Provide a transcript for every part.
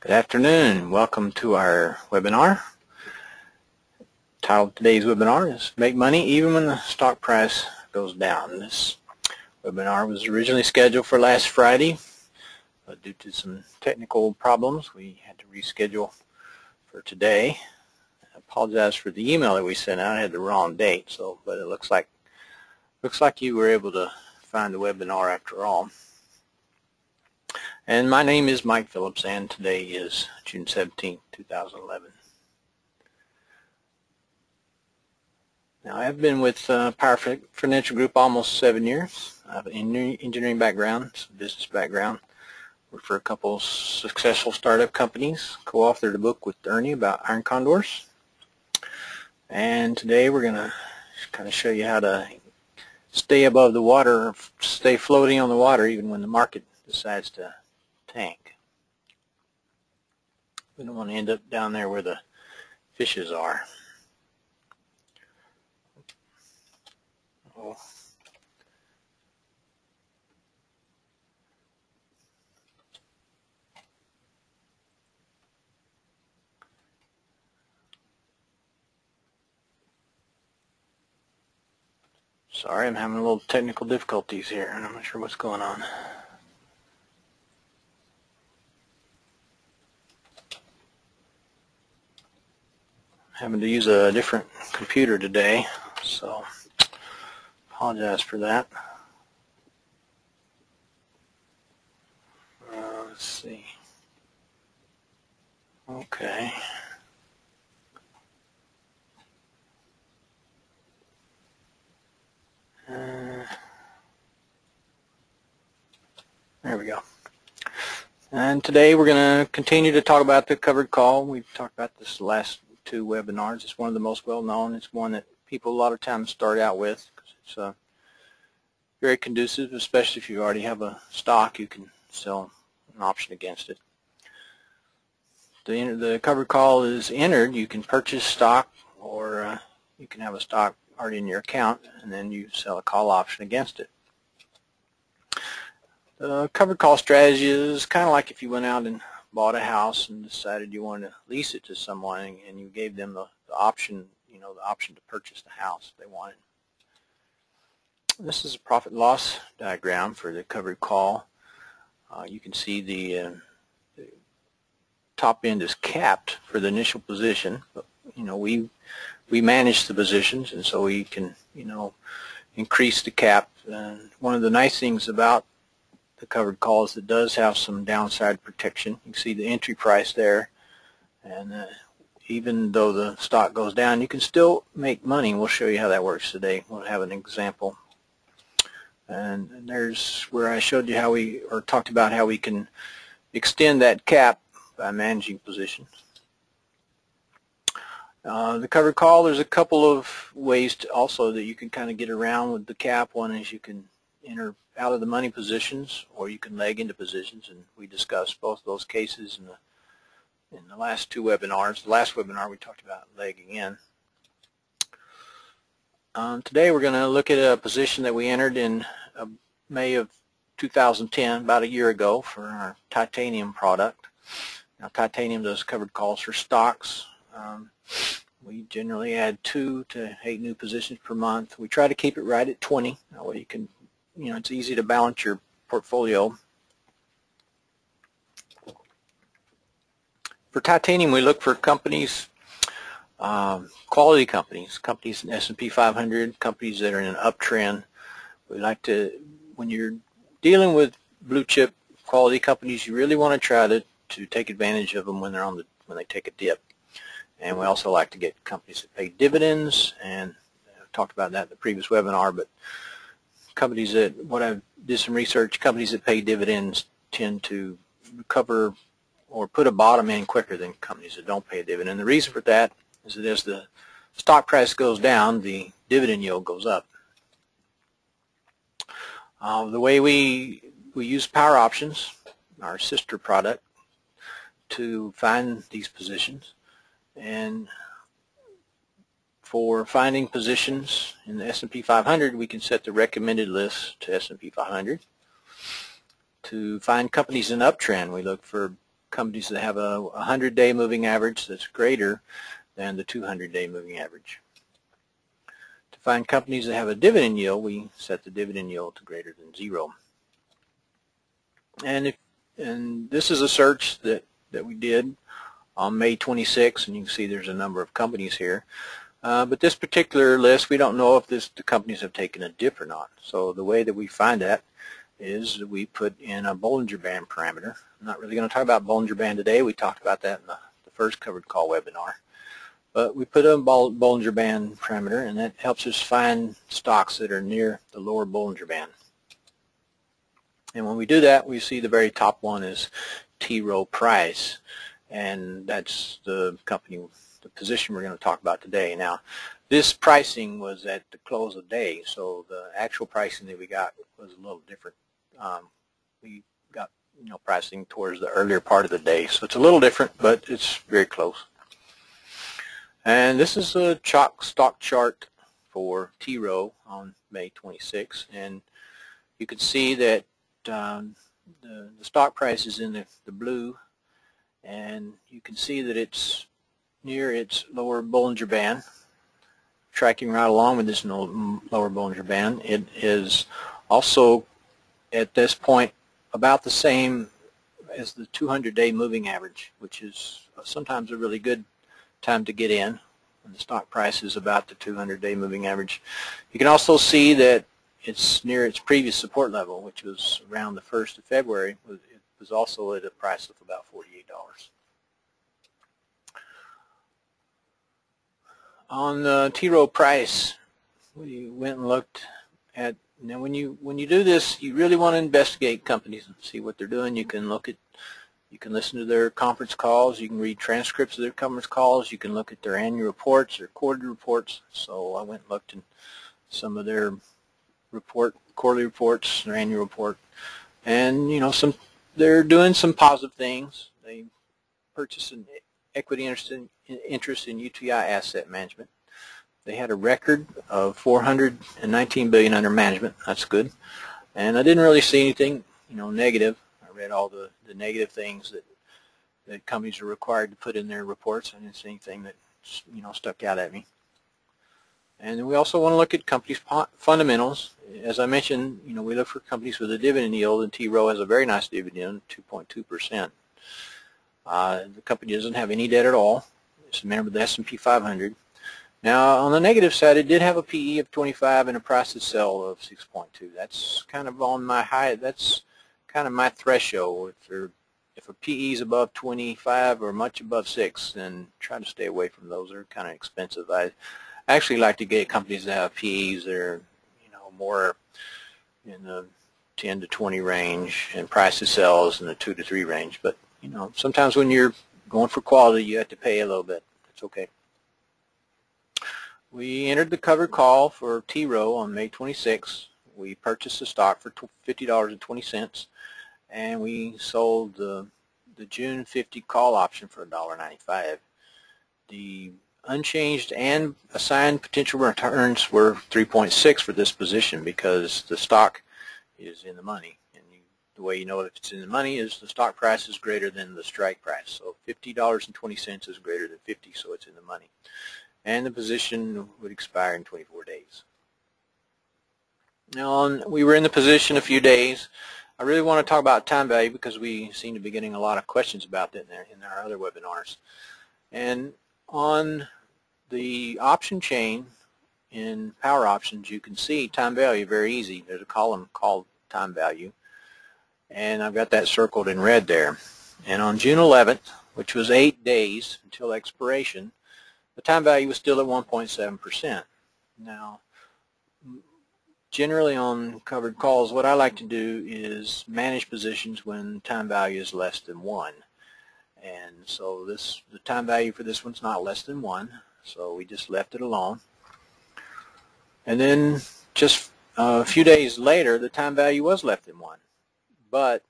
Good afternoon. Welcome to our webinar. Title of today's webinar is Make Money Even When the Stock Price Goes Down. This webinar was originally scheduled for last Friday, but due to some technical problems, we had to reschedule for today. I apologize for the email that we sent out. I had the wrong date, but it looks like you were able to find the webinar after all. And my name is Mike Phillips, and today is June 17, 2011. Now, I've been with Power Financial Group almost 7 years. I have an engineering background, some business background. Worked for a couple successful startup companies. Co-authored a book with Ernie about iron condors. And today we're going to kind of show you how to stay above the water, or stay floating on the water even when the market decides to tank. We don't want to end up down there where the fishes are. Oh. Sorry, I'm having a little technical difficulties here, and I'm not sure what's going on. Having to use a different computer today, so apologize for that. Let's see. Okay. There we go. And today we're going to continue to talk about the covered call. We've talked about this the last two webinars. It's one of the most well-known. It's one that people a lot of times start out with because it's very conducive, especially if you already have a stock. You can sell an option against it. The covered call is entered. You can purchase stock, or you can have a stock already in your account, and then you sell a call option against it. The covered call strategy is kind of like if you went out and bought a house and decided you wanted to lease it to someone, and you gave them the option, the option to purchase the house they wanted. This is a profit and loss diagram for the covered call. You can see the top end is capped for the initial position, but we manage the positions, and so we can increase the cap. And one of the nice things about the covered call is it does have some downside protection. You can see the entry price there, and even though the stock goes down, you can still make money. We'll show you how that works today. We'll have an example. And there's where I showed you talked about how we can extend that cap by managing positions. The covered call, there's a couple of ways also that you can kind of get around with the cap. One is you can enter out of the money positions, or you can leg into positions, and we discussed both of those cases in the last two webinars. The last webinar we talked about legging in. Today we're going to look at a position that we entered in May of 2010, about a year ago, for our titanium product. Now, titanium does covered calls for stocks. We generally add 2 to 8 new positions per month. We try to keep it right at 20. That way you can, it's easy to balance your portfolio. For titanium, we look for companies, quality companies in S&P 500, companies that are in an uptrend. We like to, when you're dealing with blue chip quality companies, you really want to try to take advantage of them when they take a dip. And we also like to get companies that pay dividends, and I talked about that in the previous webinar, but companies that, I did some research, companies that pay dividends tend to recover or put a bottom in quicker than companies that don't pay a dividend. And the reason for that is that as the stock price goes down, the dividend yield goes up. The way we use power options, our sister product, to find these positions. And for finding positions in the S&P 500, we can set the recommended list to S&P 500. To find companies in uptrend, we look for companies that have a 100-day moving average that's greater than the 200-day moving average. To find companies that have a dividend yield, we set the dividend yield to greater than 0. And this is a search that we did on May 26, and you can see there's a number of companies here. But this particular list, we don't know if the companies have taken a dip or not. So the way that we find that is that we put in a Bollinger Band parameter. I'm not really going to talk about Bollinger Band today. We talked about that in the first covered call webinar. But we put a Bollinger Band parameter, and that helps us find stocks that are near the lower Bollinger Band. And when we do that, we see the very top one is T. Rowe Price, and that's the company, the position we're going to talk about today. Now, this pricing was at the close of day, so the actual pricing that we got was a little different. We got pricing towards the earlier part of the day, so it's a little different, but it's very close. And this is a stock chart for T. Rowe on May 26, and you can see that the stock price is in the blue, and you can see that it's near its lower Bollinger Band, tracking right along with this lower Bollinger Band. It is also at this point about the same as the 200-day moving average, which is sometimes a really good time to get in when the stock price is about the 200-day moving average. You can also see that it's near its previous support level, which was around the 1st of February. It was also at a price of about $48. On T. Rowe Price, we went and looked at. Now, when you do this, you really want to investigate companies and see what they're doing. You can listen to their conference calls. You can read transcripts of their conference calls. You can look at their annual reports or quarterly reports. So I went and looked in some of their quarterly reports, their annual report, and they're doing some positive things. They purchased an equity interest in UTI Asset Management. They had a record of $419 billion under management. That's good. And I didn't really see anything, negative. I read all the negative things that companies are required to put in their reports. I didn't see anything that stuck out at me. And then we also want to look at companies' fundamentals. As I mentioned, we look for companies with a dividend yield, and T. Rowe has a very nice dividend, 2.2%. The company doesn't have any debt at all. It's a member of the S&P 500. Now, on the negative side, it did have a PE of 25 and a price to sell of 6.2. That's kind of on my high. That's kind of my threshold. If a PE is above 25 or much above 6, then try to stay away from those. They're kind of expensive. I actually like to get companies that have PEs that are, more in the 10 to 20 range, and price to sales in the 2 to 3 range. But sometimes when you're going for quality, you have to pay a little bit. It's okay. We entered the covered call for T. Rowe on May 26. We purchased the stock for $50.20, and we sold the June 50 call option for $1.95. The unchanged and assigned potential returns were 3.6 for this position because the stock is in the money. And the way you know if it's in the money is the stock price is greater than the strike price. So $50.20 is greater than 50, so it's in the money. And the position would expire in 24 days. Now, we were in the position a few days. I really want to talk about time value because we seem to be getting a lot of questions about that in our other webinars. And on the option chain in power options, you can see time value very easy. There's a column called time value, and I've got that circled in red there. And on June 11th, which was 8 days until expiration, the time value was still at 1.7%. Now, generally on covered calls, what I like to do is manage positions when time value is less than 1. And so the time value for this one's not less than 1, so we just left it alone. And then just a few days later, the time value was less than 1. But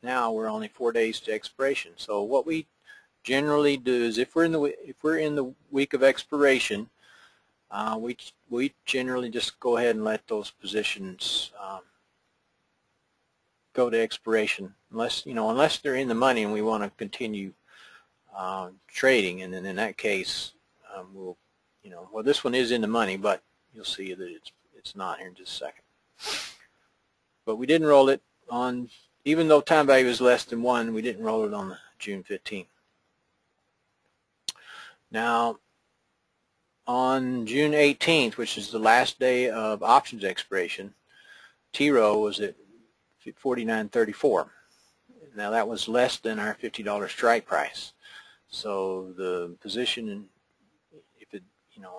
now we're only 4 days to expiration. So what we generally do is if we're in the week of expiration, we generally just go ahead and let those positions go to expiration unless they're in the money and we want to continue trading, and then in that case we'll well, this one is in the money, but you'll see that it's not here in just a second. But we didn't roll it on, even though time value is less than 1, we didn't roll it on June 15th. Now on June 18th, which is the last day of options expiration, T-Row was at 49.34. Now that was less than our $50 strike price. So the position, if it,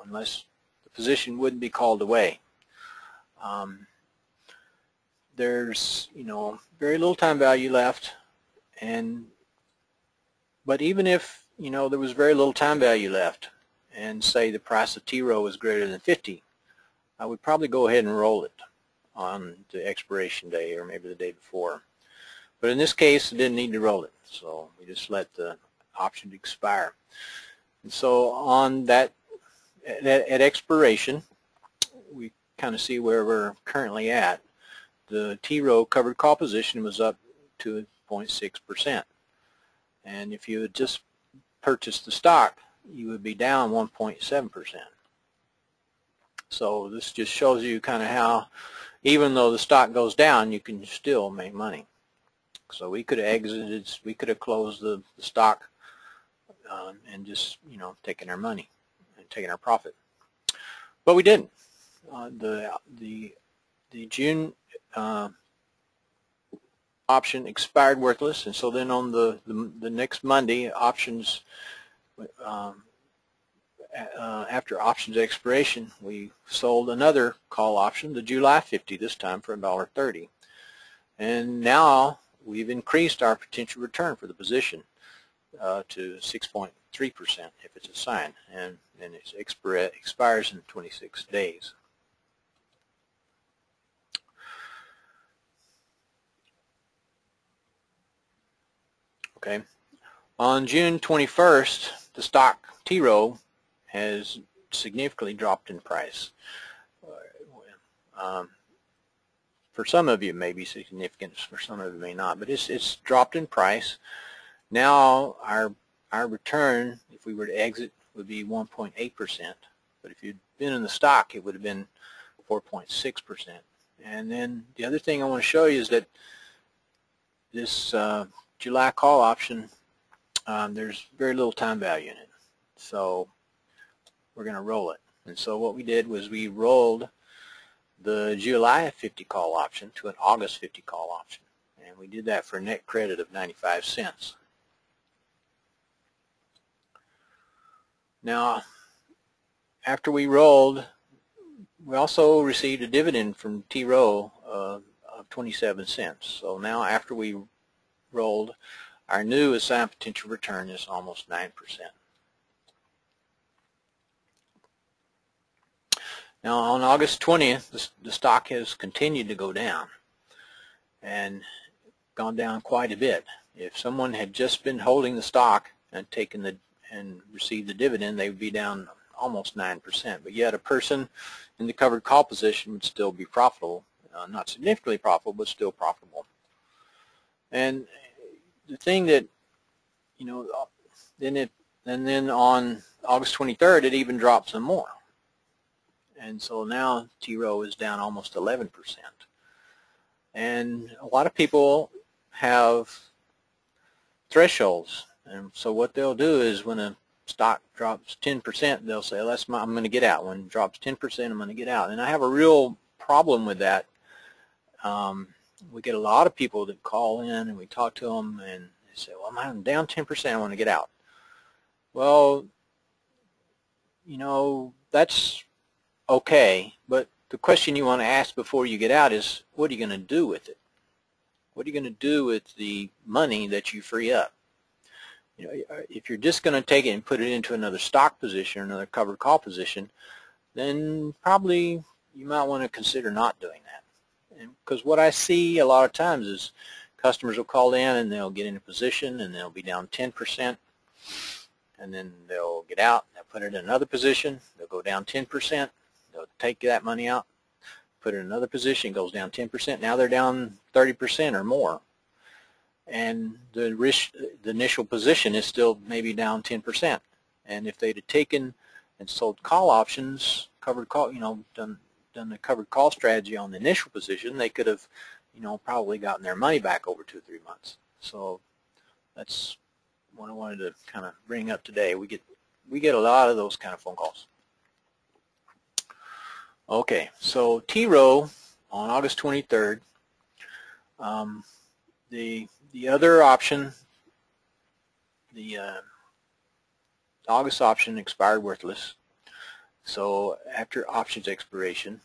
unless the position wouldn't be called away. There's, very little time value left, but even if, there was very little time value left, and say the price of T-Row was greater than 50, I would probably go ahead and roll it on the expiration day or maybe the day before. But in this case, I didn't need to roll it, so we just let the option expire. And so on that, at expiration, we kind of see where we're currently at. The T-Row covered call position was up to 0.6%, and if you had just purchased the stock, you would be down 1.7%. So this just shows you kind of how, even though the stock goes down, you can still make money. So we could have exited, we could have closed the stock and just, taken our money and taken our profit. But we didn't. The June option expired worthless, and so then on the next Monday, options, after options expiration, we sold another call option, the July 50, this time for $1.30. And now we've increased our potential return for the position to 6.3% if it's assigned, and it expires in 26 days. Okay. On June 21st, the stock T-Row has significantly dropped in price. For some of you it may be significant, for some of you it may not, but it's dropped in price. Now our return, if we were to exit, would be 1.8%, but if you'd been in the stock, it would have been 4.6%. And then the other thing I want to show you is that this July call option, there's very little time value in it, so we're going to roll it. And so what we did was we rolled the July 50 call option to an August 50 call option, and we did that for a net credit of 95 cents. Now after we rolled, we also received a dividend from T-Row of 27 cents. So now after we rolled, our new assigned potential return is almost 9%. Now on August 20th, the stock has continued to go down and gone down quite a bit. If someone had just been holding the stock and received the dividend, they would be down almost 9%. But yet a person in the covered call position would still be profitable, not significantly profitable, but still profitable. And the thing that, then on August 23rd, it even dropped some more. And so now T-Row is down almost 11%. And a lot of people have thresholds. And so what they'll do is when a stock drops 10%, they'll say, well, I'm going to get out. When it drops 10%, I'm going to get out. And I have a real problem with that. We get a lot of people that call in and we talk to them and they say, well, I'm down 10%, I want to get out. Well, that's okay, but the question you want to ask before you get out is, what are you going to do with it? What are you going to do with the money that you free up? If you're just going to take it and put it into another stock position or another covered call position, then probably you might want to consider not doing that. Because what I see a lot of times is customers will call in and they'll get in a position and they'll be down 10%, and then they'll get out, they'll put it in another position, they'll go down 10%, they'll take that money out, put in another position, it goes down 10%. Now they're down 30% or more. And the initial position is still maybe down 10%. And if they'd have taken and sold call options, covered call, done the covered call strategy on the initial position, they could have, probably gotten their money back over 2 or 3 months. So that's what I wanted to kind of bring up today. We get a lot of those kind of phone calls. Okay, so T-Row on August 23rd. The other option, the August option expired worthless. So after options expiration,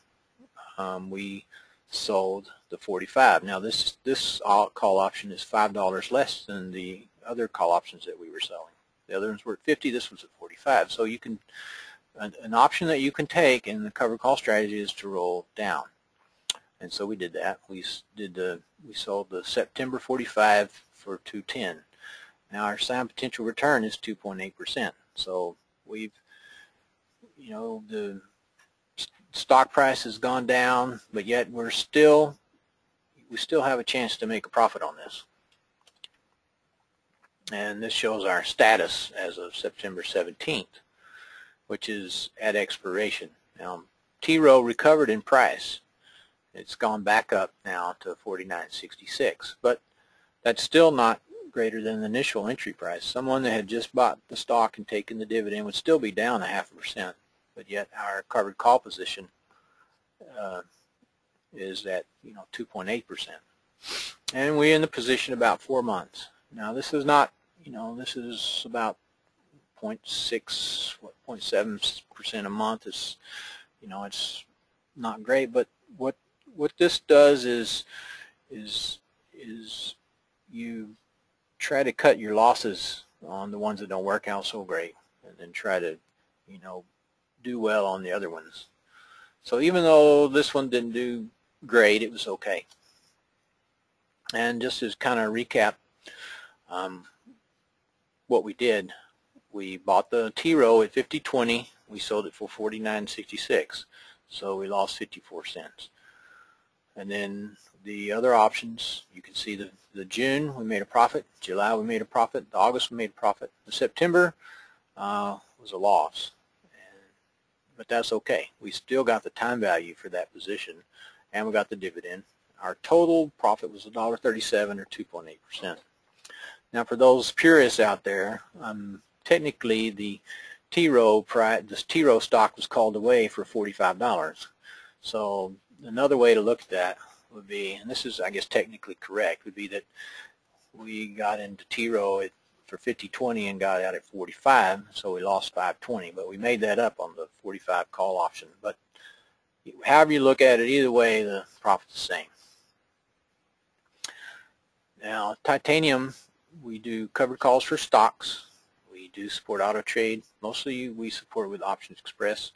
we sold the 45. Now this call option is $5 less than the other call options that we were selling. The other ones were at 50. This was at 45. So you can an option that you can take in the covered call strategy is to roll down. And so we did that. We sold the September 45 for 210. Now our assigned potential return is 2.8%. So we've, the stock price has gone down, but yet we still have a chance to make a profit on this. And this shows our status as of September 17th, which is at expiration. Now T-Row recovered in price. It's gone back up now to $49.66, but that's still not greater than the initial entry price. Someone that had just bought the stock and taken the dividend would still be down 0.5%, but yet our covered call position is at 2.8%, and we're in the position about 4 months. Now this is not, this is about 0.7% a month. It's it's not great, but what this does is you try to cut your losses on the ones that don't work out so great, and then try to do well on the other ones. So even though this one didn't do great, it was okay. And just as kind of recap what we did, we bought the T-Row at 50.20. We sold it for $49.66, so we lost 54 cents. And then the other options, you can see the June we made a profit, July we made a profit, the August we made a profit, the September was a loss, but that's okay. We still got the time value for that position, and we got the dividend. Our total profit was $1.37 or 2.8%. Now for those purists out there, technically the T-Row stock was called away for $45. So another way to look at that would be, and this is I guess technically correct, would be that we got into T-Row for 50.20 and got out at 45, so we lost 5.20, but we made that up on the 45 call option. But however you look at it, either way the profit's the same. Now titanium, we do covered calls for stocks. We do support auto trade. Mostly we support with Options Express.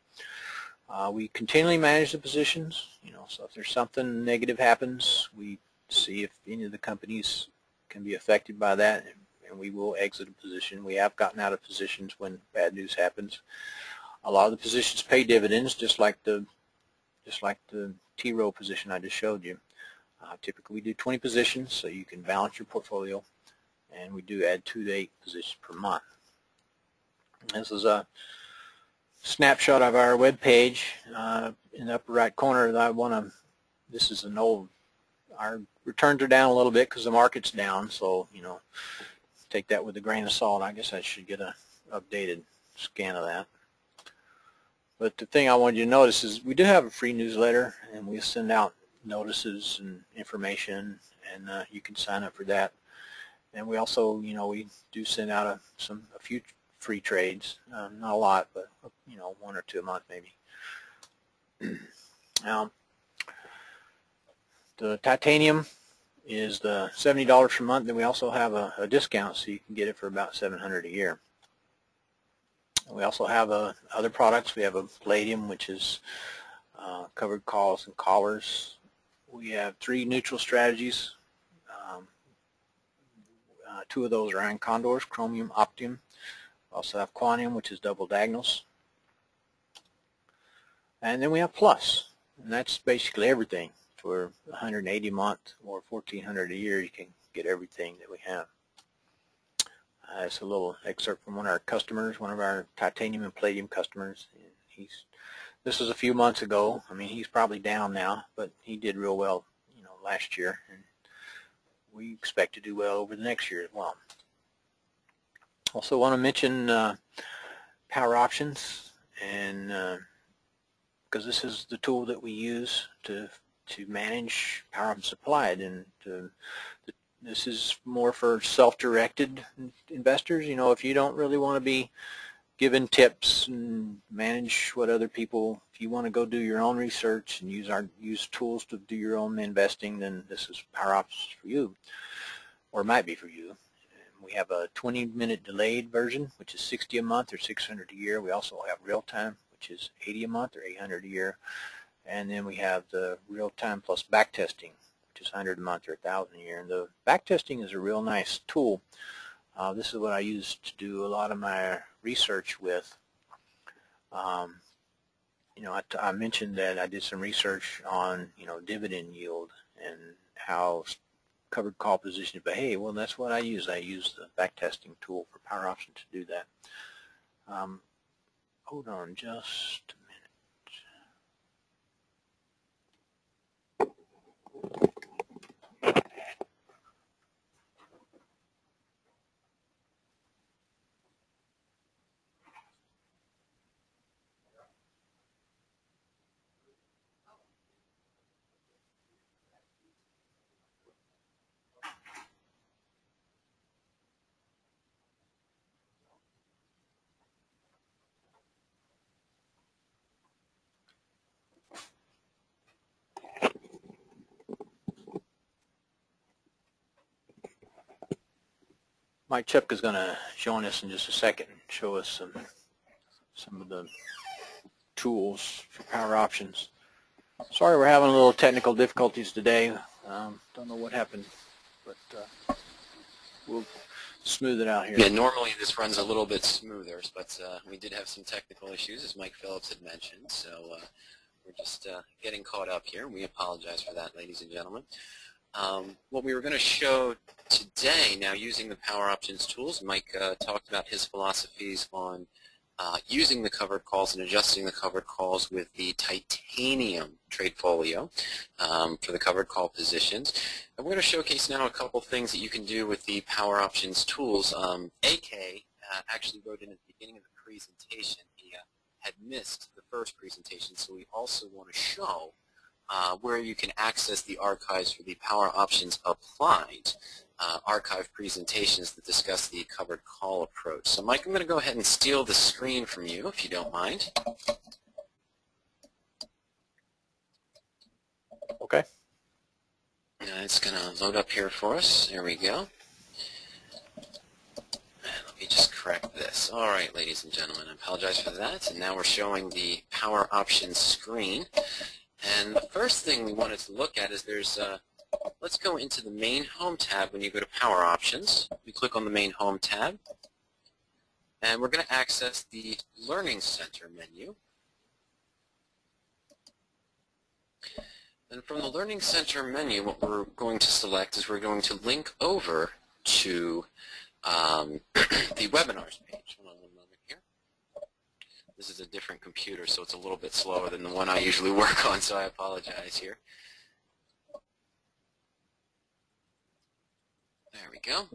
We continually manage the positions, so if there's something negative happens, we see if any of the companies can be affected by that, and we will exit a position. We have gotten out of positions when bad news happens. A lot of the positions pay dividends, just like the T-Row position I just showed you. Typically we do 20 positions, so you can balance your portfolio, and we do add 2 to 8 positions per month. This is a snapshot of our web page in the upper right corner. This is an old, our returns are down a little bit because the market's down, so take that with a grain of salt. I guess I should get an updated scan of that. But the thing I wanted you to notice is we do have a free newsletter, and we send out notices and information, and you can sign up for that. And we also, we do send out a few free trades, not a lot, but 1 or 2 a month maybe. Now, the titanium is the $70 per month. Then we also have a discount, so you can get it for about $700 a year. We also have other products. We have a palladium, which is covered calls and collars. We have 3 neutral strategies. 2 of those are iron condors, chromium, optium. We also have quantium, which is double diagonals. And then we have plus. And that's basically everything. For 180 a month or 1,400 a year, you can get everything that we have. It's a little excerpt from one of our customers, one of our titanium and palladium customers. This was a few months ago. I mean, he's probably down now, but he did real well, last year, and we expect to do well over the next year as well. Also want to mention power options, and because this is the tool that we use to manage power option supplied, and this is more for self-directed investors. If you don't really want to be given tips and manage what other people, if you want to go do your own research and use tools to do your own investing, then this is power options for you, or it might be for you. We have a 20-minute delayed version, which is $60 a month or $600 a year. We also have real-time, which is $80 a month or $800 a year. And then we have the real-time plus backtesting, which is $100 a month or $1,000 a year. And the backtesting is a real nice tool. This is what I use to do a lot of my research with. I mentioned that I did some research on, dividend yield and how covered call positions behave. Well, that's what I use. I use the backtesting tool for power option to do that. Hold on just a minute. Mike Chipka is going to join us in just a second and show us some of the tools for power options. Sorry, we're having a little technical difficulties today. Don't know what happened, but we'll smooth it out here. Yeah, normally this runs a little bit smoother, but we did have some technical issues, as Mike Phillips had mentioned, so we're just getting caught up here. We apologize for that, ladies and gentlemen. What we were going to show today, now using the power options tools, Mike talked about his philosophies on using the covered calls and adjusting the covered calls with the titanium trade folio for the covered call positions. And we're going to showcase now a couple things that you can do with the power options tools. AK actually wrote in at the beginning of the presentation. He had missed the first presentation, so we also want to show where you can access the archives for the power options applied archive presentations that discuss the covered call approach. So Mike, I'm going to go ahead and steal the screen from you, if you don't mind. Okay. It's going to load up here for us. There we go. Let me just correct this. All right, ladies and gentlemen, I apologize for that. And now we're showing the power options screen. And the first thing we wanted to look at is let's go into the main home tab when you go to power options. We click on the main home tab, and we're going to access the Learning Center menu. And from the Learning Center menu, what we're going to select is we're going to link over to the webinars page. Hold on one moment here. This is a different computer, so it's a little bit slower than the one I usually work on, so I apologize here. There we go.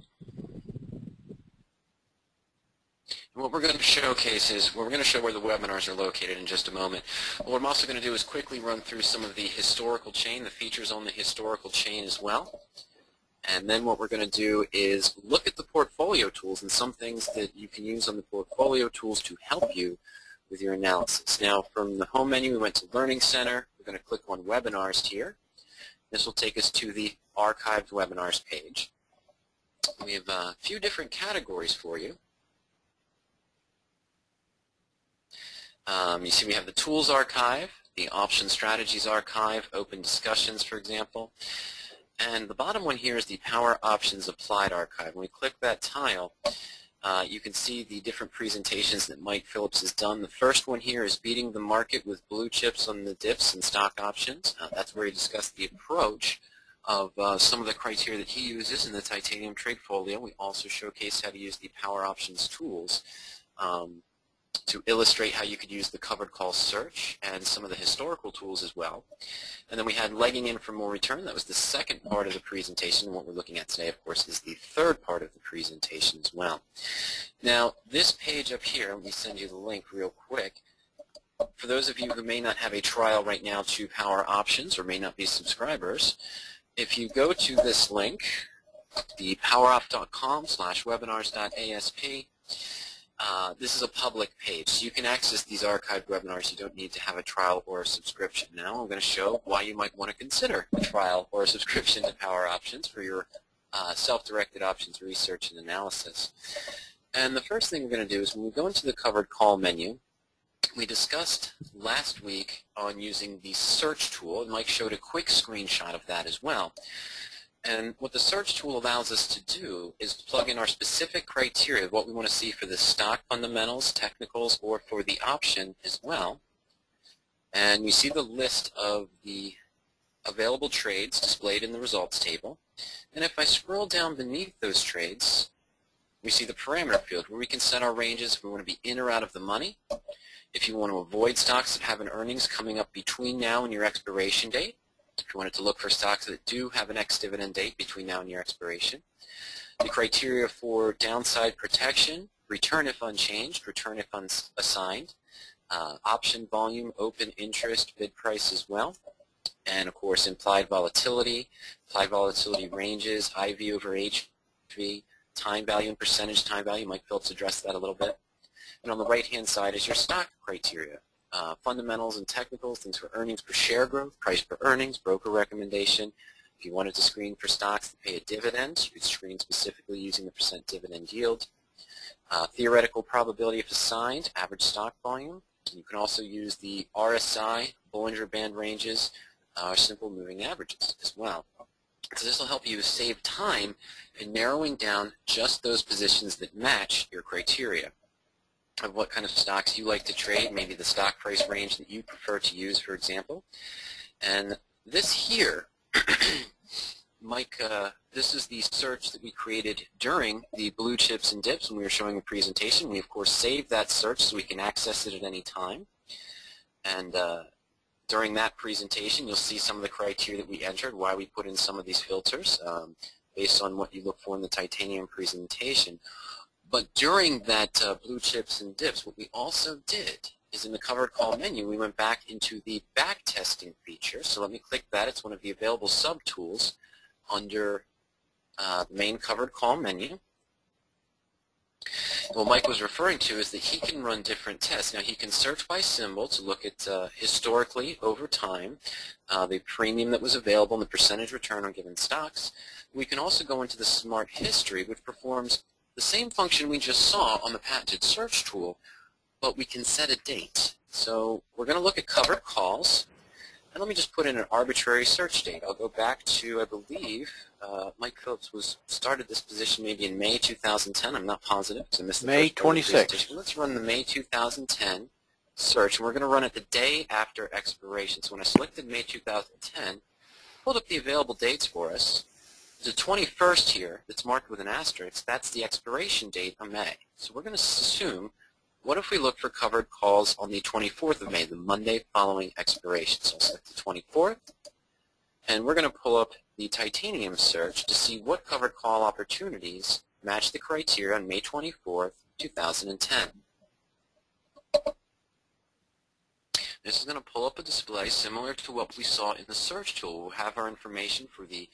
And what we're going to showcase is, we're going to show where the webinars are located in just a moment. What I'm also going to do is quickly run through some of the historical chain, the features on the historical chain as well. And then what we're going to do is look at the portfolio tools and some things that you can use on the portfolio tools to help you with your analysis. Now, from the home menu, we went to Learning Center. We're going to click on Webinars here. This will take us to the archived webinars page. We have a few different categories for you. You see we have the Tools Archive, the Option Strategies Archive, Open Discussions, for example. And the bottom one here is the Power Options Applied Archive. When we click that tile, You can see the different presentations that Mike Phillips has done. The first one here is beating the market with blue chips on the dips and stock options. That's where he discussed the approach of some of the criteria that he uses in the titanium trade folio. We also showcased how to use the power options tools to illustrate how you could use the covered call search and some of the historical tools as well. And then we had legging in for more return. That was the second part of the presentation. What we're looking at today, of course, is the third part of the presentation as well. Now, this page up here, let me send you the link real quick. For those of you who may not have a trial right now to Power Options or may not be subscribers, if you go to this link, the poweroff.com/webinars.asp, this is a public page, so you can access these archived webinars. You don't need to have a trial or a subscription. Now I'm going to show why you might want to consider a trial or a subscription to Power Options for your self-directed options research and analysis. And the first thing we're going to do is when we go into the covered call menu, we discussed last week on using the search tool, and Mike showed a quick screenshot of that as well. And what the search tool allows us to do is plug in our specific criteria of what we want to see for the stock fundamentals, technicals, or for the option as well. And you see the list of the available trades displayed in the results table. And if I scroll down beneath those trades, we see the parameter field where we can set our ranges if we want to be in or out of the money, if you want to avoid stocks that have an earnings coming up between now and your expiration date, if you wanted to look for stocks that do have an ex-dividend date between now and your expiration. The criteria for downside protection, return if unchanged, return if unassigned, option volume, open interest, bid price as well, and of course implied volatility ranges, IV over HV, time value and percentage time value. Mike Phillips addressed that a little bit. And on the right-hand side is your stock criteria. Fundamentals and technicals, things for earnings per share growth, price per earnings, broker recommendation. If you wanted to screen for stocks that pay a dividend, you could screen specifically using the % dividend yield. Theoretical probability if assigned, average stock volume. You can also use the RSI, Bollinger Band ranges, simple moving averages as well. So this will help you save time in narrowing down just those positions that match your criteria of what kind of stocks you like to trade, maybe the stock price range that you prefer to use, for example. And this here, Mike, this is the search that we created during the blue chips and dips when we were showing a presentation. We, of course, saved that search so we can access it at any time. And during that presentation, you'll see some of the criteria that we entered, why we put in some of these filters based on what you look for in the titanium presentation. But during that blue chips and dips, what we also did is in the covered call menu, we went back into the back testing feature. So let me click that. It's one of the available sub-tools under the main covered call menu. What Mike was referring to is that he can run different tests. Now, he can search by symbol to look at historically over time the premium that was available and the percentage return on given stocks. We can also go into the Smart History, which performs the same function we just saw on the patented search tool, but we can set a date. So we're going to look at covered calls, and let me just put in an arbitrary search date. I'll go back to, I believe, Mike Phillips started this position maybe in May 2010. I'm not positive because I missed the May 26th. Let's run the May 2010 search, and we're going to run it the day after expiration. So when I selected May 2010, pulled up the available dates for us. The 21st here that's marked with an asterisk, that's the expiration date of May. So we're going to assume, what if we look for covered calls on the 24th of May, the Monday following expiration? So I'll select the 24th, and we're going to pull up the titanium search to see what covered call opportunities match the criteria on May 24th, 2010. This is going to pull up a display similar to what we saw in the search tool. We'll have our information for the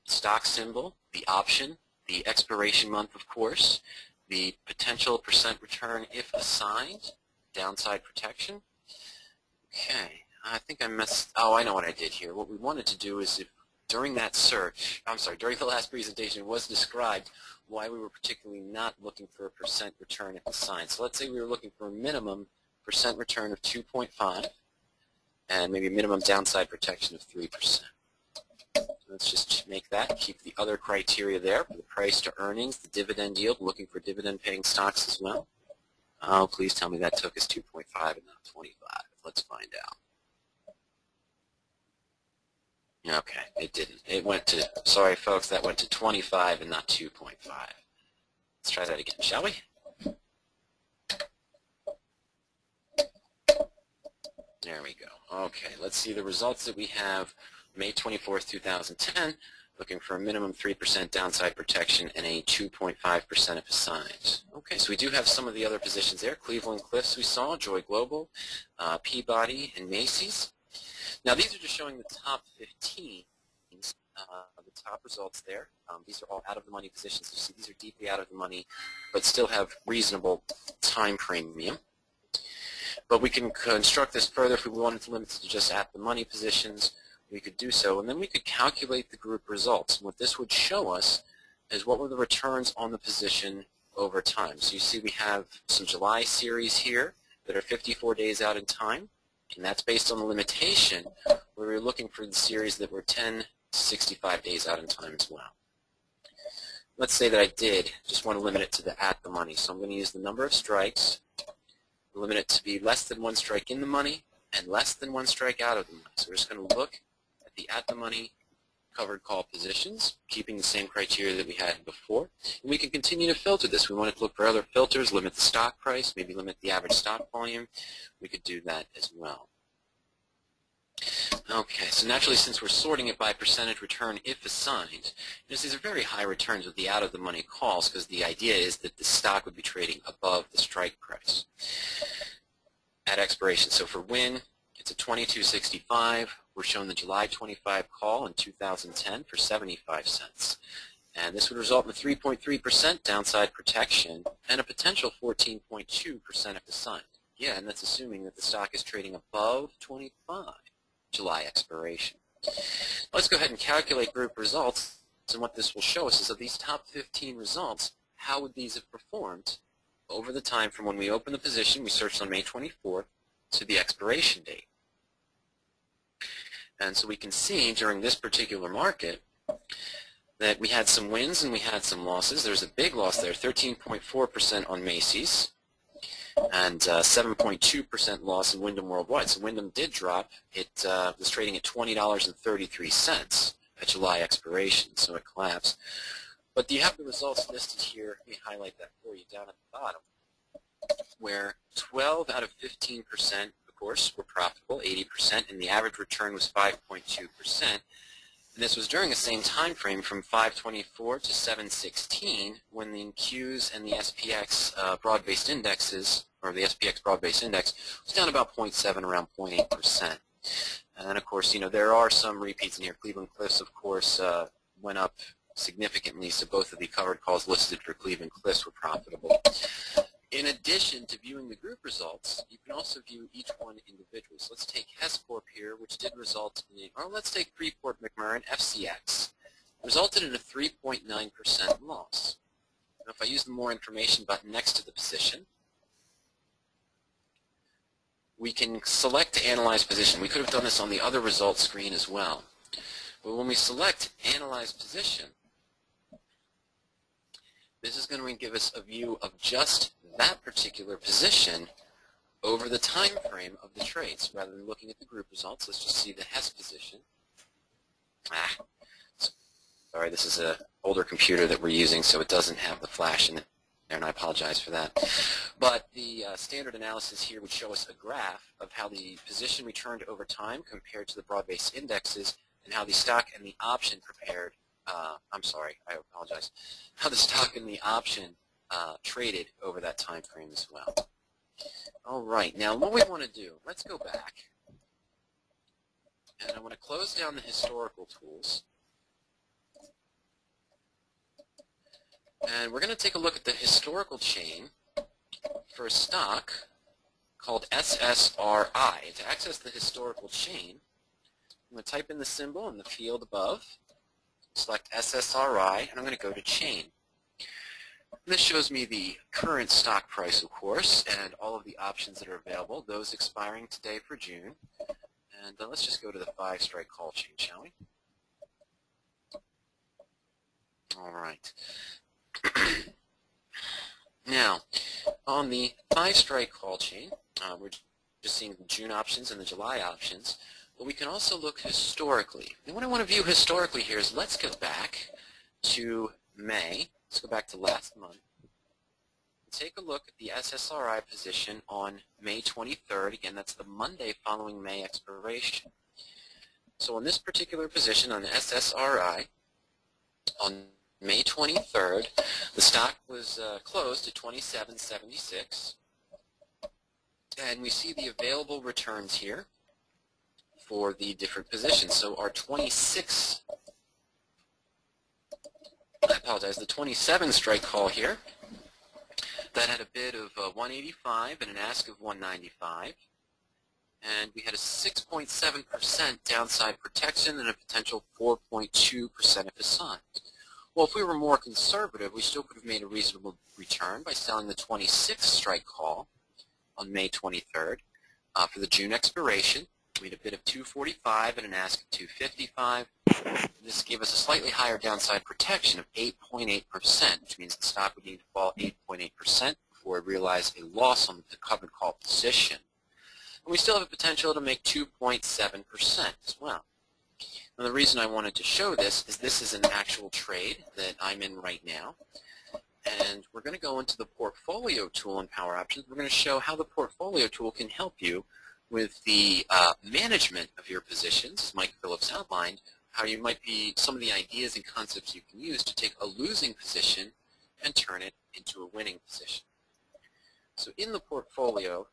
stock symbol, the option, the expiration month, of course, the potential percent return if assigned, downside protection. Okay, I think I messed, oh, I know what I did here. What we wanted to do is if during that search, during the last presentation was described why we were particularly not looking for a percent return if assigned. So let's say we were looking for a minimum percent return of 2.5 and maybe a minimum downside protection of 3%. Let's just make that, keep the other criteria there for the price to earnings, the dividend yield, looking for dividend paying stocks as well. Oh, please tell me that took us 2.5 and not 25. Let's find out. Okay, it didn't. It went to, sorry folks, that went to 25 and not 2.5. Let's try that again, shall we? There we go. Okay, let's see the results that we have. May 24th, 2010, looking for a minimum 3% downside protection and a 2.5% of assigned. Okay, so we do have some of the other positions there. Cleveland Cliffs we saw, Joy Global, Peabody, and Macy's. Now these are just showing the top 15, the top results there. These are all out-of-the-money positions. You see these are deeply out of the money, but still have reasonable time premium. But we can construct this further if we wanted to limit it to just at-the-money positions. We could do so, and then we could calculate the group results. And what this would show us is what were the returns on the position over time. So you see we have some July series here that are 54 days out in time, and that's based on the limitation where we're looking for the series that were 10 to 65 days out in time as well. Let's say that I did just want to limit it to the at-the-money. So I'm going to use the number of strikes, limit it to be less than one strike in the money and less than one strike out of the money. So we're just going to look at the at-the-money covered call positions, keeping the same criteria that we had before. And we can continue to filter this. We want to look for other filters, limit the stock price, maybe limit the average stock volume. We could do that as well. Okay, so naturally, since we're sorting it by percentage return if assigned, these are very high returns with the out-of-the-money calls because the idea is that the stock would be trading above the strike price at expiration. So for win, it's a 22.65. We're showing the July 25 call in 2010 for 75 cents. And this would result in a 3.3% downside protection and a potential 14.2% if assigned. Yeah, and that's assuming that the stock is trading above 25. July expiration. Let's go ahead and calculate group results, and what this will show us is of these top 15 results, how would these have performed over the time from when we open the position, we searched on May 24th, to the expiration date. And so we can see during this particular market that we had some wins and we had some losses. There's a big loss there, 13.4% on Macy's, and 7.2% loss in Wyndham Worldwide. So Wyndham did drop. It was trading at $20.33 at July expiration, so it collapsed. But you have the results listed here. Let me highlight that for you down at the bottom, where 12 out of 15%, of course, were profitable, 80%, and the average return was 5.2%. And this was during the same time frame from 524 to 716 when the Qs and the SPX broad-based indexes, or the SPX broad-based index, was down about 0.7, around 0.8%. And of course, you know, there are some repeats in here. Cleveland Cliffs, of course, went up significantly, so both of the covered calls listed for Cleveland Cliffs were profitable. In addition to viewing the group results, you can also view each one individually. So let's take Hess Corp here, which did result in, or let's take Freeport McMoran, FCX, resulted in a 3.9% loss. Now, if I use the more information button next to the position, we can select to analyze position. We could have done this on the other results screen as well. But when we select analyze position, this is going to give us a view of just that particular position over the time frame of the trades. Rather than looking at the group results, let's just see the Hess position. Sorry, this is an older computer that we're using, so it doesn't have the flash in there, and I apologize for that. But the standard analysis here would show us a graph of how the position returned over time compared to the broad-based indexes, and how the stock and the option prepared. I'm sorry, I apologize. How the stock and the option traded over that time frame as well. All right, now what we want to do, let's go back. And I want to close down the historical tools. And we're going to take a look at the historical chain for a stock called SSRI. To access the historical chain, I'm going to type in the symbol in the field above, select SSRI, and I'm going to go to chain. And this shows me the current stock price, of course, and all of the options that are available, those expiring today for June. And let's just go to the 5-strike call chain, shall we? All right. Now, on the 5-strike call chain, we're just seeing the June options and the July options, but we can also look historically. And what I want to view historically here is let's go back to May. Let's go back to last month. Take a look at the SSRI position on May 23rd. Again, that's the Monday following May expiration. So on this particular position on the SSRI, on May 23rd, the stock was closed at 27.76, and we see the available returns here for the different positions. So our 27 strike call here, that had a bid of 185 and an ask of 195, and we had a 6.7% downside protection and a potential 4.2% if assigned. Well, if we were more conservative, we still could have made a reasonable return by selling the 26th strike call on May 23rd for the June expiration. We had a bid of 245 and an ask of 255. This gave us a slightly higher downside protection of 8.8%, which means the stock would need to fall 8.8% before it realized a loss on the covered call position. And we still have a potential to make 2.7% as well. Now, the reason I wanted to show this is an actual trade that I'm in right now. And we're going to go into the portfolio tool in Power Options. We're going to show how the portfolio tool can help you with the management of your positions, as Mike Phillips outlined, how you might be, some of the ideas and concepts you can use to take a losing position and turn it into a winning position. So in the portfolio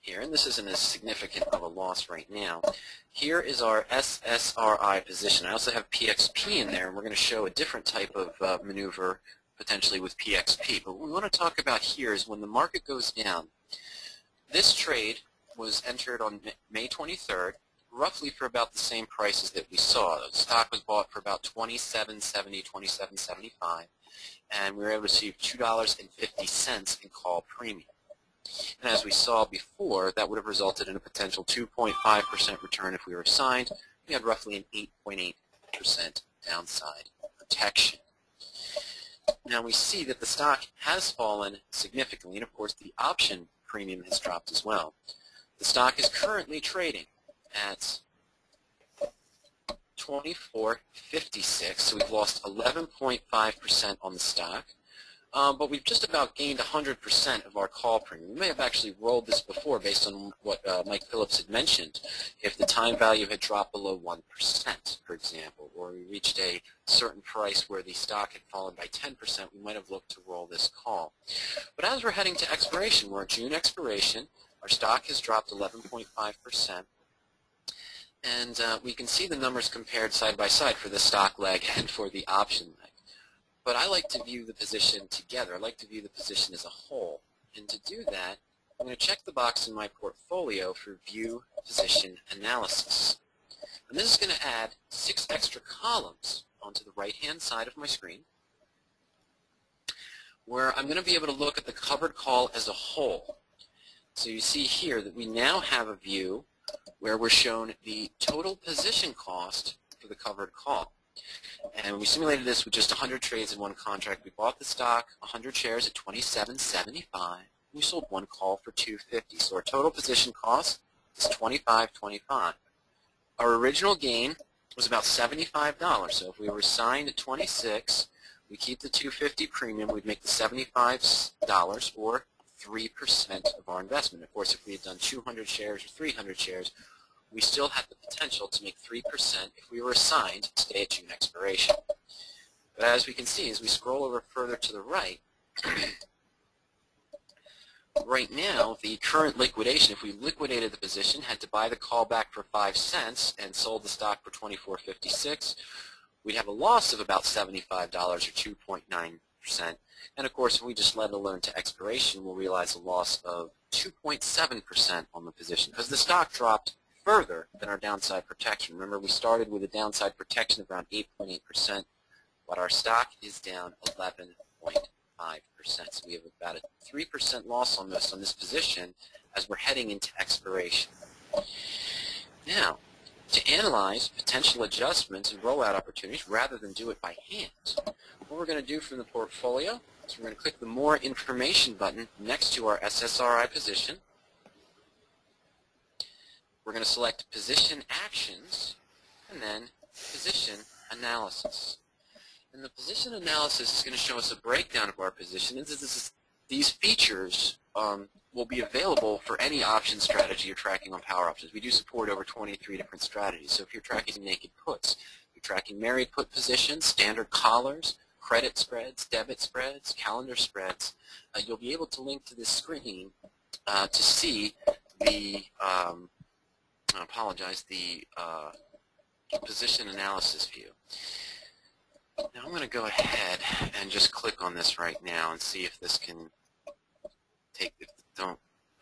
here, and this isn't as significant of a loss right now, here is our SSRI position. I also have PXP in there, and we're going to show a different type of maneuver potentially with PXP. But what we want to talk about here is when the market goes down. This trade was entered on May 23rd, roughly for about the same prices that we saw. The stock was bought for about $27.70, $27.75, and we were able to receive $2.50 in call premium. And as we saw before, that would have resulted in a potential 2.5% return if we were assigned. We had roughly an 8.8% downside protection. Now we see that the stock has fallen significantly, and of course the option premium has dropped as well. The stock is currently trading at 24.56, so we've lost 11.5% on the stock. But we've just about gained 100% of our call premium. We may have actually rolled this before based on what Mike Phillips had mentioned. If the time value had dropped below 1%, for example, or we reached a certain price where the stock had fallen by 10%, we might have looked to roll this call. But as we're heading to expiration, we're at June expiration. Our stock has dropped 11.5%. And we can see the numbers compared side by side for the stock leg and for the option leg. But I like to view the position together. I like to view the position as a whole. And to do that, I'm going to check the box in my portfolio for View Position Analysis. And this is going to add 6 extra columns onto the right-hand side of my screen, where I'm going to be able to look at the covered call as a whole. So you see here that we now have a view where we're shown the total position cost for the covered call. And we simulated this with just 100 trades in one contract. We bought the stock, 100 shares at $27.75. We sold one call for $2.50. So our total position cost is $25.25. Our original gain was about $75. So if we were assigned at 26, we keep the $2.50 premium, we'd make the $75 or 3% of our investment. Of course, if we had done 200 shares or 300 shares, we still had the potential to make 3% if we were assigned to stay at June expiration. But as we can see, as we scroll over further to the right, right now, the current liquidation, if we liquidated the position, had to buy the call back for 5 cents and sold the stock for $24.56, we'd have a loss of about $75 or 2.9%. And of course, if we just let it alone to expiration, we'll realize a loss of 2.7% on the position because the stock dropped further than our downside protection. Remember, we started with a downside protection of around 8.8%, but our stock is down 11.5%. So we have about a 3% loss on this position as we're heading into expiration. Now, to analyze potential adjustments and rollout opportunities rather than do it by hand. What we're going to do from the portfolio is we're going to click the More Information button next to our SSRI position. We're going to select Position Actions and then Position Analysis. And the position analysis is going to show us a breakdown of our position. These features will be available for any option strategy you're tracking on Power Options. We do support over 23 different strategies. So if you're tracking naked puts, you're tracking married put positions, standard collars, credit spreads, debit spreads, calendar spreads, you'll be able to link to this screen to see the position analysis view. Now I'm going to go ahead and just click on this right now and see if this can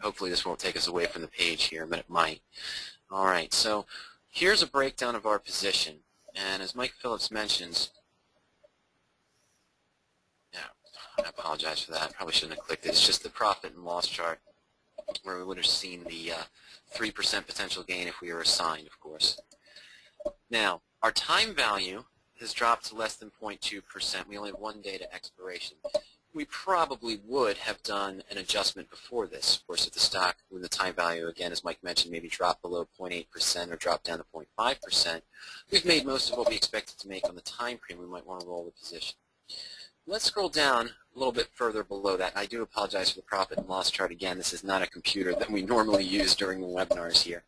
hopefully this won't take us away from the page here, but it might. Alright, so here's a breakdown of our position. And as Mike Phillips mentions, I apologize for that. I probably shouldn't have clicked it. It's just the profit and loss chart where we would have seen the 3% potential gain if we were assigned, of course. Now, our time value has dropped to less than 0.2%. We only have 1 day to expiration. We probably would have done an adjustment before this. Of course, if the stock, when the time value, again, as Mike mentioned, maybe dropped below 0.8% or dropped down to 0.5%, we've made most of what we expected to make on the time frame. We might want to roll the position. Let's scroll down a little bit further below that. I do apologize for the profit and loss chart again. This is not a computer that we normally use during the webinars here.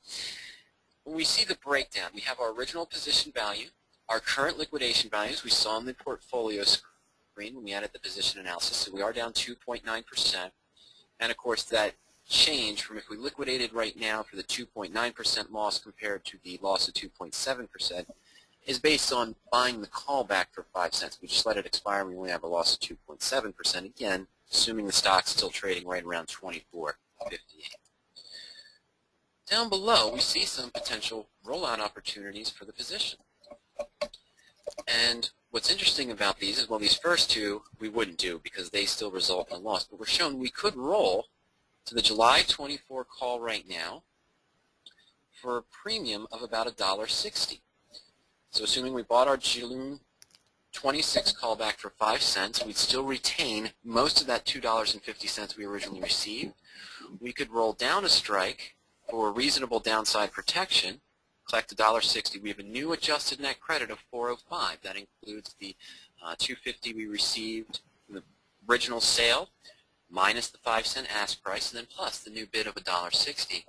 When we see the breakdown, we have our original position value, our current liquidation values we saw on the portfolio screen when we added the position analysis. So we are down 2.9%. And of course that change from if we liquidated right now for the 2.9% loss compared to the loss of 2.7% is based on buying the call back for 5 cents. We just let it expire. We only have a loss of 2.7%. Again, assuming the stock's still trading right around 24.58. Down below, we see some potential rollout opportunities for the position. And what's interesting about these is, well, these first two we wouldn't do because they still result in a loss. But we're shown we could roll to the July 24 call right now for a premium of about $1.60. So assuming we bought our June 26 call back for 5 cents, we'd still retain most of that $2.50 we originally received. We could roll down a strike for reasonable downside protection, collect $1.60. We have a new adjusted net credit of $4.05. That includes the $2.50 we received from the original sale, minus the 5-cent ask price, and then plus the new bid of $1.60.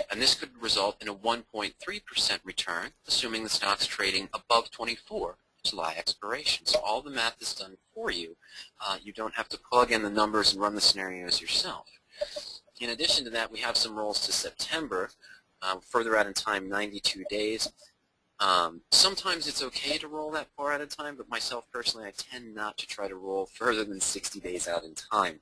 And this could result in a 1.3% return, assuming the stock's trading above 24 July expiration. So all the math is done for you. You don't have to plug in the numbers and run the scenarios yourself. In addition to that, we have some rolls to September, further out in time, 92 days. Sometimes it's okay to roll that far out in time, but myself personally, I tend not to try to roll further than 60 days out in time.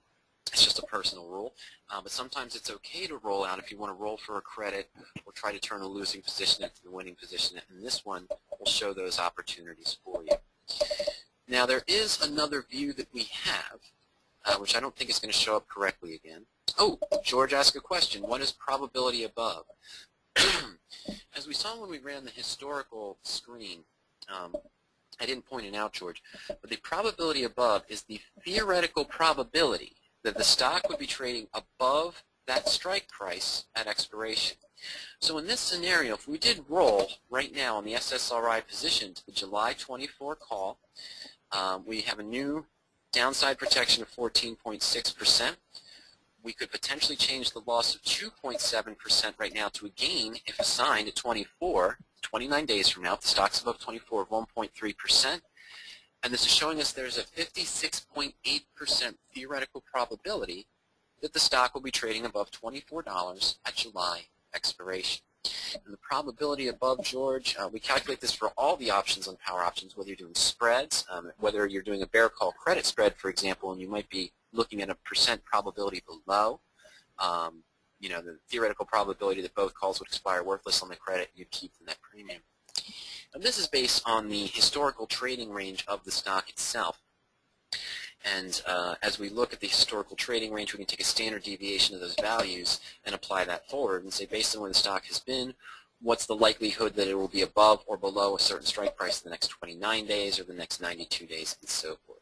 It's just a personal rule. But sometimes it's okay to roll out if you want to roll for a credit or try to turn a losing position into the winning position. And this one will show those opportunities for you. Now, there is another view that we have, which I don't think is going to show up correctly again. Oh, George asked a question. What is probability above? As we saw when we ran the historical screen, I didn't point it out, George, but the probability above is the theoretical probability that the stock would be trading above that strike price at expiration. So in this scenario, if we did roll right now on the SSRI position to the July 24 call, we have a new downside protection of 14.6%. We could potentially change the loss of 2.7% right now to a gain if assigned at 29 days from now. If the stock's above 24, 1.3%. And this is showing us there's a 56.8% theoretical probability that the stock will be trading above $24 at July expiration. And the probability above, George, we calculate this for all the options on Power Options, whether you're doing spreads, whether you're doing a bear call credit spread, for example, and you might be looking at a percent probability below. You know, the theoretical probability that both calls would expire worthless on the credit, you'd keep the net premium. And this is based on the historical trading range of the stock itself. And as we look at the historical trading range, we can take a standard deviation of those values and apply that forward and say, based on where the stock has been, what's the likelihood that it will be above or below a certain strike price in the next 29 days or the next 92 days and so forth.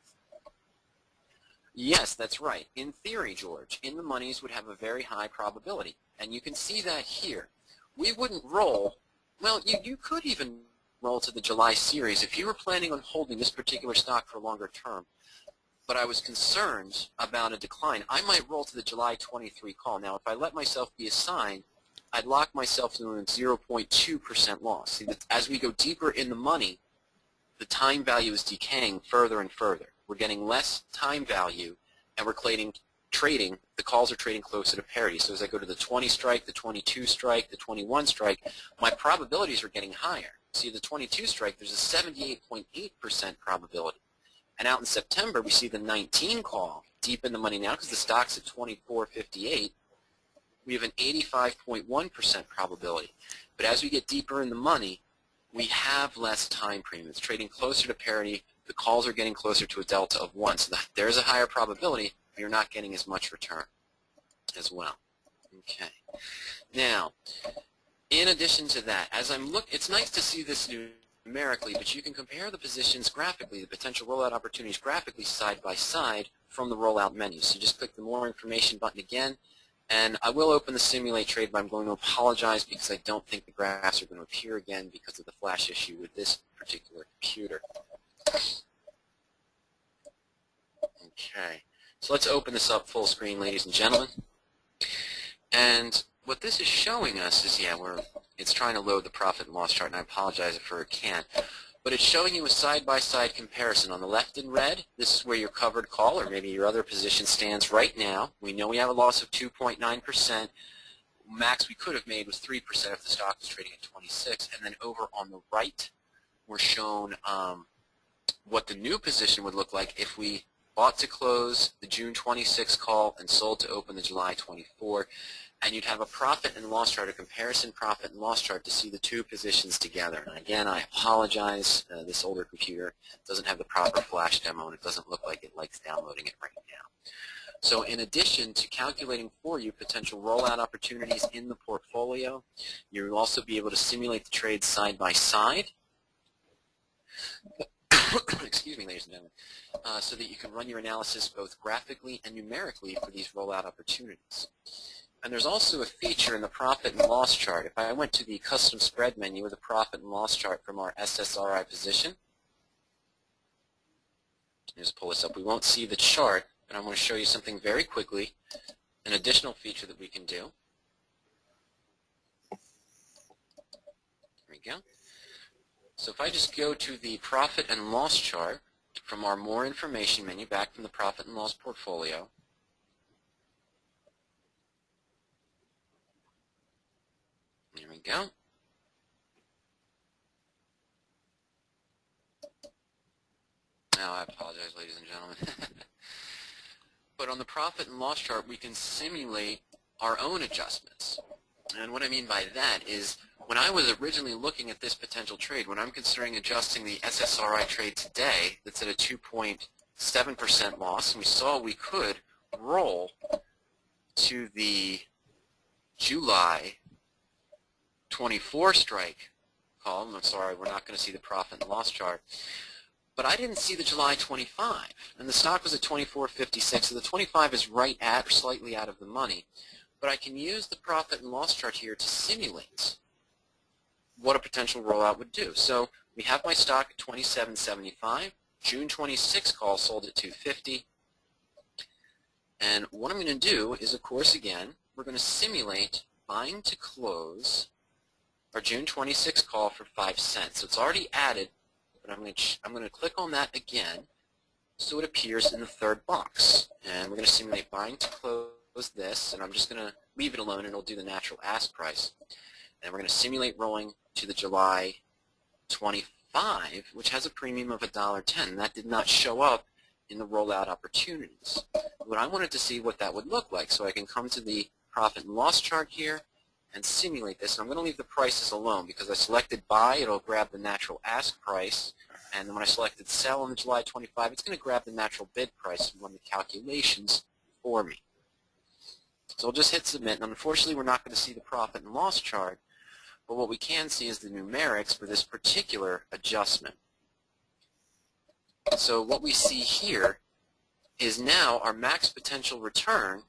Yes, that's right. In theory, George, in the monies would have a very high probability. And you can see that here. We wouldn't roll. Well, you could even roll to the July series if you were planning on holding this particular stock for a longer term. But I was concerned about a decline. I might roll to the July 23 call. Now, if I let myself be assigned, I'd lock myself into a 0.2% loss. See, as we go deeper in the money, the time value is decaying further and further. We're getting less time value, and we're trading, the calls are trading closer to parity. So as I go to the 20 strike, the 22 strike, the 21 strike, my probabilities are getting higher. See, the 22 strike, there's a 78.8% probability. And out in September, we see the 19 call deep in the money now because the stock's at 24.58. We have an 85.1% probability. But as we get deeper in the money, we have less time premium. It's trading closer to parity. The calls are getting closer to a delta of 1. So there's a higher probability, but you're not getting as much return as well. Okay. Now, in addition to that, as I'm it's nice to see this numerically, but you can compare the positions graphically, the potential rollout opportunities graphically side by side from the rollout menu. So just click the More Information button again, and I will open the Simulate Trade, but I'm going to apologize because I don't think the graphs are going to appear again because of the flash issue with this particular computer. Okay, so let's open this up full screen, ladies and gentlemen. And what this is showing us is, it's trying to load the profit and loss chart, and I apologize if it can't. But it's showing you a side-by-side comparison. On the left in red, this is where your covered call or maybe your other position stands right now. We know we have a loss of 2.9%. Max we could have made was 3% if the stock was trading at 26. And then over on the right, we're shown what the new position would look like if we bought to close the June 26 call and sold to open the July 24. And you'd have a profit and loss chart, a comparison profit and loss chart to see the two positions together. And again, I apologize. This older computer doesn't have the proper flash demo, and it doesn't look like it likes downloading it right now. So in addition to calculating for you potential rollout opportunities in the portfolio, you'll also be able to simulate the trades side by side. Excuse me, ladies and gentlemen, so that you can run your analysis both graphically and numerically for these rollout opportunities. And there's also a feature in the profit and loss chart. If I went to the custom spread menu with a profit and loss chart from our SSRI position, just pull this up. We won't see the chart, but I'm going to show you something very quickly, an additional feature that we can do. There we go. So if I just go to the profit and loss chart from our More Information menu, back from the profit and loss portfolio, there we go. Now I apologize, ladies and gentlemen. But on the profit and loss chart, we can simulate our own adjustments. And what I mean by that is, when I was originally looking at this potential trade, when I'm considering adjusting the SSRI trade today, that's at a 2.7% loss, and we saw we could roll to the July 24 strike column. I'm sorry, we're not going to see the profit and loss chart. But I didn't see the July 25, and the stock was at 24.56, so the 25 is right at or slightly out of the money. But I can use the profit and loss chart here to simulate what a potential rollout would do. So we have my stock at 27.75. June 26 call sold at 250. And what I'm going to do is, of course, again, we're going to simulate buying to close our June 26 call for 5 cents. So it's already added, but I'm going to click on that again so it appears in the third box. And we're going to simulate buying to close this, and I'm just going to leave it alone, and it'll do the natural ask price. And we're going to simulate rolling to the July 25, which has a premium of $1.10. That did not show up in the rollout opportunities. But I wanted to see what that would look like, so I can come to the profit and loss chart here and simulate this. And I'm going to leave the prices alone because I selected buy, it'll grab the natural ask price, and then when I selected sell on the July 25, it's going to grab the natural bid price and run the calculations for me. So I'll just hit submit, and unfortunately we're not going to see the profit and loss chart, but what we can see is the numerics for this particular adjustment. So what we see here is now our max potential return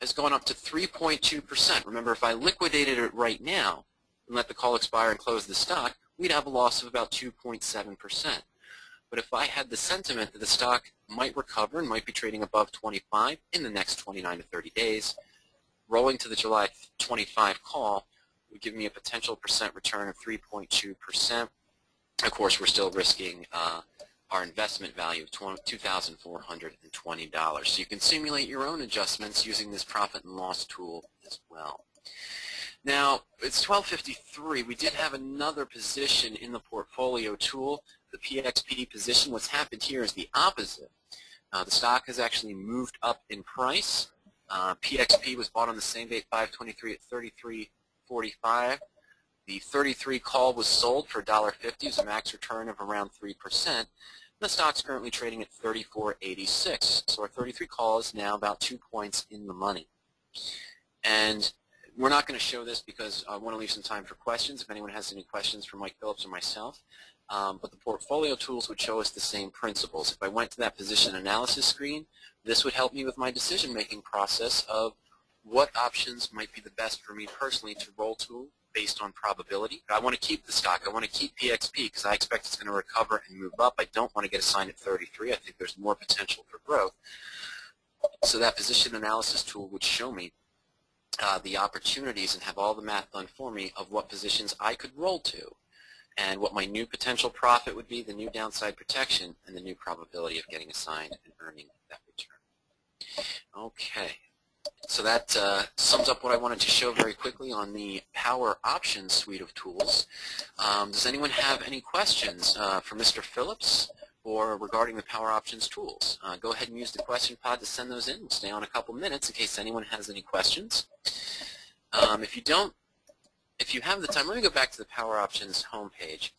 has gone up to 3.2%. Remember, if I liquidated it right now and let the call expire and close the stock, we'd have a loss of about 2.7%. But if I had the sentiment that the stock might recover and might be trading above 25 in the next 29 to 30 days, rolling to the July 25 call would give me a potential percent return of 3.2%. Of course, we're still risking our investment value of $2,420. So you can simulate your own adjustments using this profit and loss tool as well. Now, it's 12:53. We did have another position in the portfolio tool, the PXP position. What's happened here is the opposite. The stock has actually moved up in price. PXP was bought on the same date, 5/23 at 33.45. The 33 call was sold for $1.50. It was a max return of around 3%. The stock's currently trading at 34.86. So our 33 call is now about 2 points in the money. And we're not going to show this because I want to leave some time for questions if anyone has any questions for Mike Phillips or myself. But the portfolio tools would show us the same principles. If I went to that position analysis screen, this would help me with my decision-making process of what options might be the best for me personally to roll to based on probability. I want to keep the stock. I want to keep PXP because I expect it's going to recover and move up. I don't want to get assigned at 33. I think there's more potential for growth. So that position analysis tool would show me the opportunities and have all the math done for me of what positions I could roll to and what my new potential profit would be, the new downside protection, and the new probability of getting assigned and earning that return. Okay. So that sums up what I wanted to show very quickly on the Power Options suite of tools. Does anyone have any questions for Mr. Phillips or regarding the Power Options tools? Go ahead and use the question pod to send those in. We'll stay on a couple minutes in case anyone has any questions. If you have the time, let me go back to the Power Options homepage.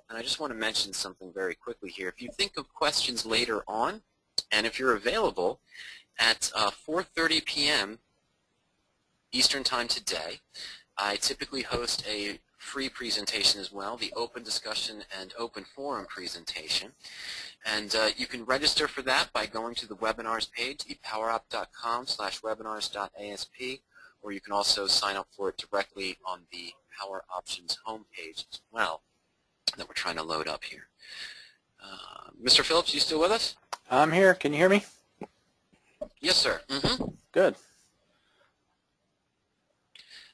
And I just want to mention something very quickly here. If you think of questions later on, and if you're available, at 4:30 p.m. Eastern Time today, I typically host a free presentation as well, the Open Discussion and Open Forum presentation. And you can register for that by going to the webinars page, epowerop.com/webinars.asp, or you can also sign up for it directly on the Power Options homepage as well that we're trying to load up here. Mr. Phillips, you still with us? I'm here. Can you hear me? Yes, sir. Good.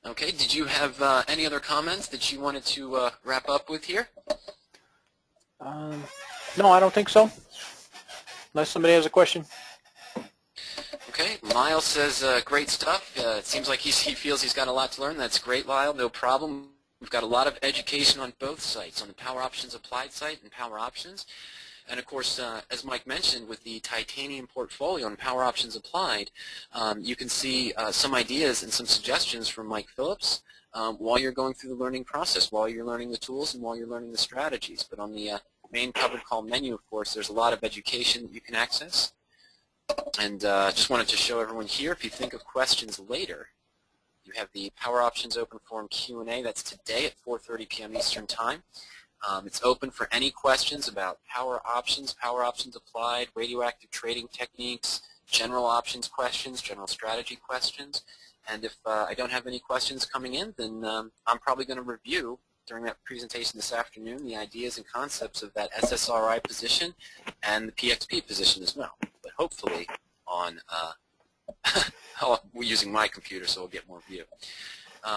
Okay. Did you have any other comments that you wanted to wrap up with here? No, I don't think so. Unless somebody has a question. Okay. Lyle says great stuff. It seems like he feels he's got a lot to learn. That's great, Lyle. No problem. We've got a lot of education on both sites, on the Power Options Applied site and Power Options. And of course, as Mike mentioned, with the titanium portfolio and Power Options Applied, you can see some ideas and some suggestions from Mike Phillips while you're going through the learning process, while you're learning the tools and while you're learning the strategies. But on the main covered call menu, of course, there's a lot of education that you can access. And just wanted to show everyone here, if you think of questions later, you have the Power Options Open Forum Q&A. That's today at 4:30 p.m. Eastern Time. It's open for any questions about Power Options Applied, radioactive trading techniques, general options questions, general strategy questions. And if I don't have any questions coming in, then I'm probably going to review during that presentation this afternoon the ideas and concepts of that SSRI position and the PXP position as well. But hopefully on we're using my computer, so we'll get more view.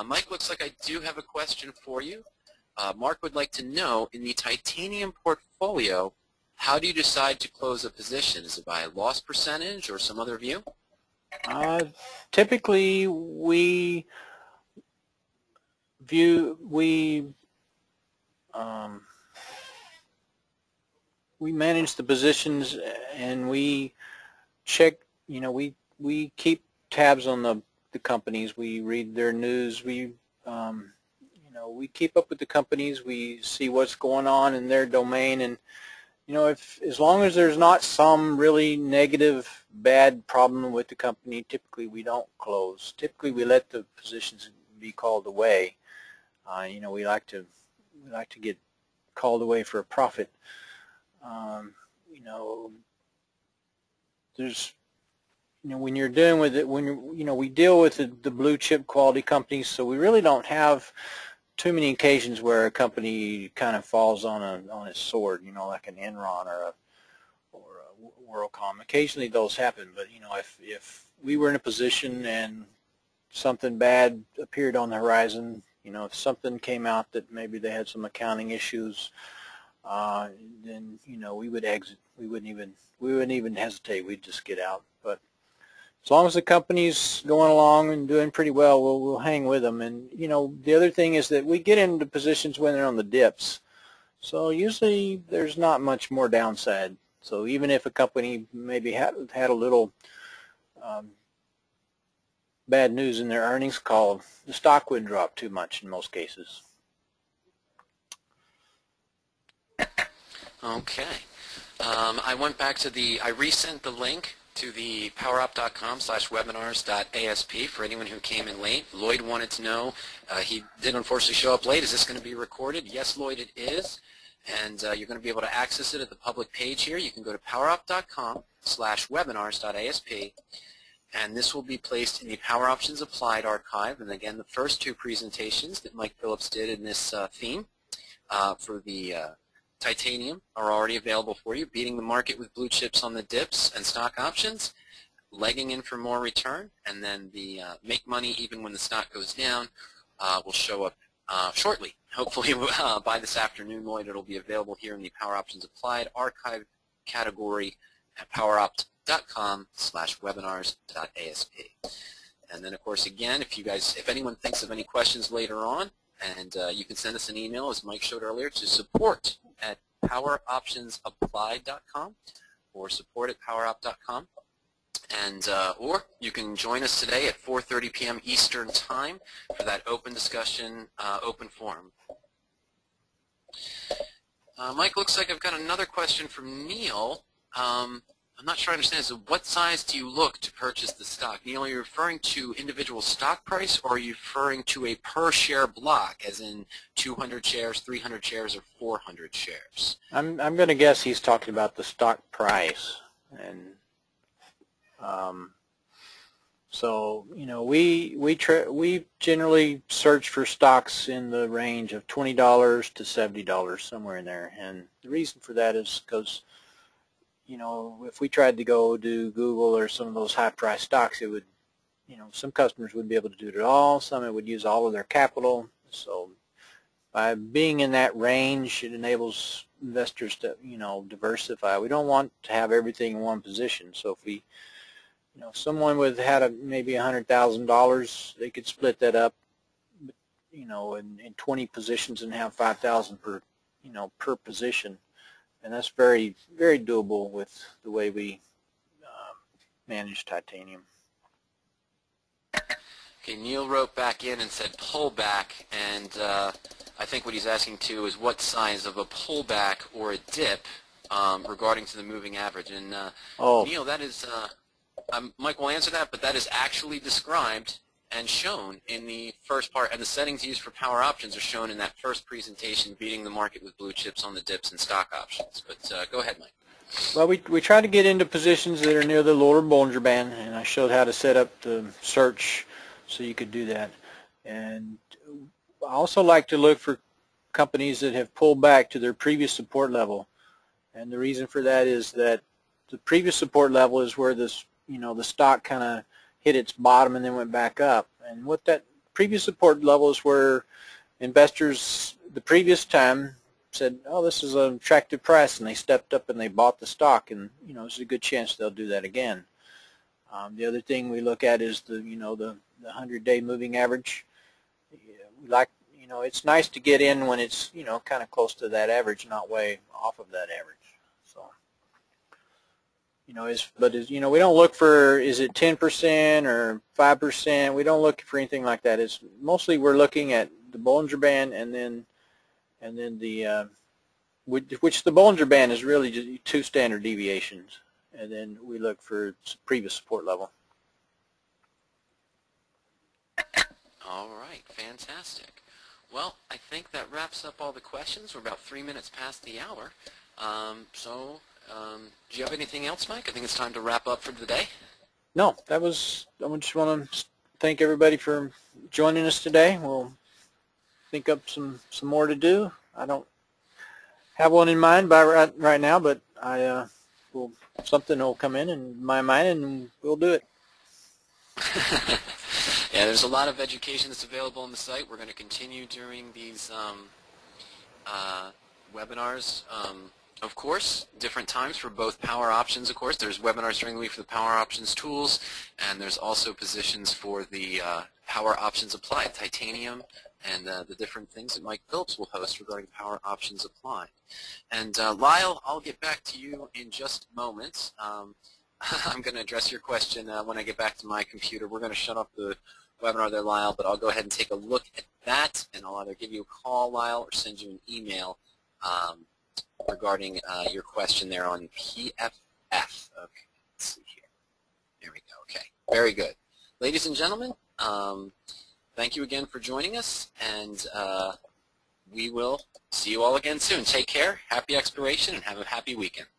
Mike, looks like I do have a question for you. Mark would like to know, in the titanium portfolio, how do you decide to close a position? Is it by loss percentage or some other view? Typically, we manage the positions and we check. You know, we keep tabs on the companies. We read their news. We we keep up with the companies. We see what's going on in their domain, and as long as there's not some really negative, bad problem with the company, typically we don't close. Typically we let the positions be called away. You know, we like to get called away for a profit. You know, there's, you know, when you're dealing with it, when you're, you know, we deal with the blue chip quality companies, so we really don't have too many occasions where a company kind of falls on its sword, you know, like an Enron or a WorldCom. Occasionally those happen, but you know, if we were in a position and something bad appeared on the horizon, you know, if something came out that maybe they had some accounting issues, then you know, we would exit. We wouldn't even hesitate. We'd just get out. But as long as the company's going along and doing pretty well, we'll hang with them. And you know, the other thing is that we get into positions when they're on the dips. So usually there's not much more downside. So even if a company maybe had a little bad news in their earnings call, the stock wouldn't drop too much in most cases. Okay. I went back to I resent the link to the powerup.com/webinars.asp for anyone who came in late. Lloyd wanted to know, he did unfortunately show up late. Is this going to be recorded? Yes, Lloyd, it is. And you're going to be able to access it at the public page here. You can go to powerup.com/webinars.asp, and this will be placed in the Power Options Applied archive. And again, the first two presentations that Mike Phillips did in this theme for the titanium are already available for you. Beating the market with blue chips on the dips and stock options, legging in for more return, and then the make money even when the stock goes down will show up shortly. Hopefully by this afternoon, Lloyd, it'll be available here in the Power Options Applied archive category at powerup.com/webinars.asp. And then, of course, again, if anyone thinks of any questions later on, and you can send us an email, as Mike showed earlier, to support@poweroptionsapplied.com or support@powerup.com. And or you can join us today at 4:30 p.m. Eastern Time for that open discussion, open forum. Mike, looks like I've got another question from Neil. I'm not sure I understand. So what size do you look to purchase the stock? Neil, are you referring to individual stock price, or are you referring to a per share block, as in 200 shares, 300 shares, or 400 shares? I'm going to guess he's talking about the stock price. And so, you know, we generally search for stocks in the range of $20 to $70, somewhere in there. And the reason for that is because, you know, if we tried to go do Google or some of those high-priced stocks, it would, you know, some customers wouldn't be able to do it at all. Some it would use all of their capital. So by being in that range, it enables investors to, you know, diversify. We don't want to have everything in one position. So if we, you know, if someone had maybe $100,000, they could split that up, you know, in 20 positions and have $5,000 per, you know, per position. And that's very, very doable with the way we manage titanium. Okay, Neil wrote back in and said pullback, and I think what he's asking too is what size of a pullback or a dip regarding to the moving average. And Neil, that is, Mike will answer that, but that is actually described and shown in the first part, and the settings used for power options are shown in that first presentation, beating the market with blue chips on the dips and stock options. But go ahead, Mike. Well, we try to get into positions that are near the lower Bollinger Band, and I showed how to set up the search so you could do that. And I also like to look for companies that have pulled back to their previous support level. And the reason for that is that the previous support level is where this, you know, the stock kind of hit its bottom and then went back up. And what that previous support level is where investors the previous time said, oh, this is an attractive price, and they stepped up and they bought the stock, and you know, there's a good chance they'll do that again. The other thing we look at is the 100-day moving average. We like, you know, it's nice to get in when it's, you know, kind of close to that average, not way off of that average. So, you know, you know, we don't look for, is it 10% or 5%? We don't look for anything like that. It's mostly we're looking at the Bollinger Band, and then the which the Bollinger Band is really just 2 standard deviations, and then we look for previous support level. All right, fantastic. Well, I think that wraps up all the questions. We're about 3 minutes past the hour. Do you have anything else, Mike? I think it's time to wrap up for the day. No, I just want to thank everybody for joining us today. We'll think up some more to do. I don't have one in mind right now, but something will come in my mind, and we'll do it. Yeah, there's a lot of education that's available on the site. We're going to continue during these webinars. Of course, different times for both power options, of course. There's webinars during the week for the power options tools, and there's also positions for the power options applied, titanium, and the different things that Mike Phillips will host regarding power options applied. And Lyle, I'll get back to you in just a moment. I'm going to address your question when I get back to my computer. We're going to shut off the webinar there, Lyle, but I'll go ahead and take a look at that, and I'll either give you a call, Lyle, or send you an email regarding your question there on PFF. Okay, let's see here. There we go. Okay, very good. Ladies and gentlemen, thank you again for joining us, and we will see you all again soon. Take care, happy expiration, and have a happy weekend.